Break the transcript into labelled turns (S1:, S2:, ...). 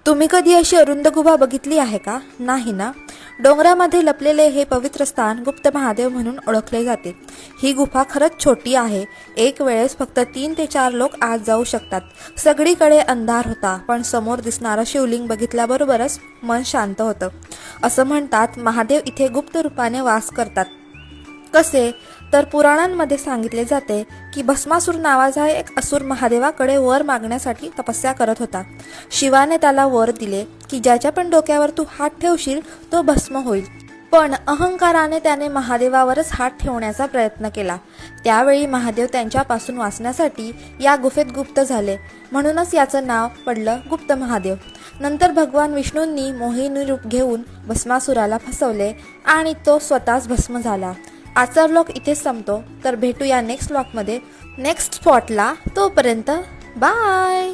S1: तुम्ही कधी अशी अरुंद गुहा बघितली आहे का? नाही ना? डोंगरामध्ये लपलेले हे पवित्र स्थान गुप्त महादेव म्हणून ओळखले जाते. ही गुफा खरंच छोटी आहे. एक वेळेस फक्त 3 ते 4 लोक आत जाऊ शकतात. सगळीकडे अंधार होता, पण समोर दिसणारं शिवलिंग बघितल्याबरोबरच मन शांत होतं. असं म्हणतात महादेव इथे गुप्त रूपाने वास करतात. कसे तर पुराणांमध्ये सांगितले जाते की भस्मासूर नावाचा एक असुर महादेवाकडे वर मागण्यासाठी तपस्या करत होता. शिवाने त्याला वर दिले की ज्याच्या पण डोक्यावर तू हात ठेवशील तो भस्म होईल. पण अहंकाराने त्याने महादेवावरच हात ठेवण्याचा प्रयत्न केला. त्यावेळी महादेव त्यांच्यापासून वाचण्यासाठी या गुफेत गुप्त झाले. म्हणूनच याचं नाव पडलं गुप्त महादेव. नंतर भगवान विष्णूंनी मोहिनी रूप घेऊन भस्मासुराला फसवले आणि तो स्वतःच भस्म झाला. आजचा व्लॉग इथेच संपतो. तर भेटूया नेक्स्ट व्लॉगमध्ये नेक्स्ट स्पॉटला. तोपर्यंत बाय.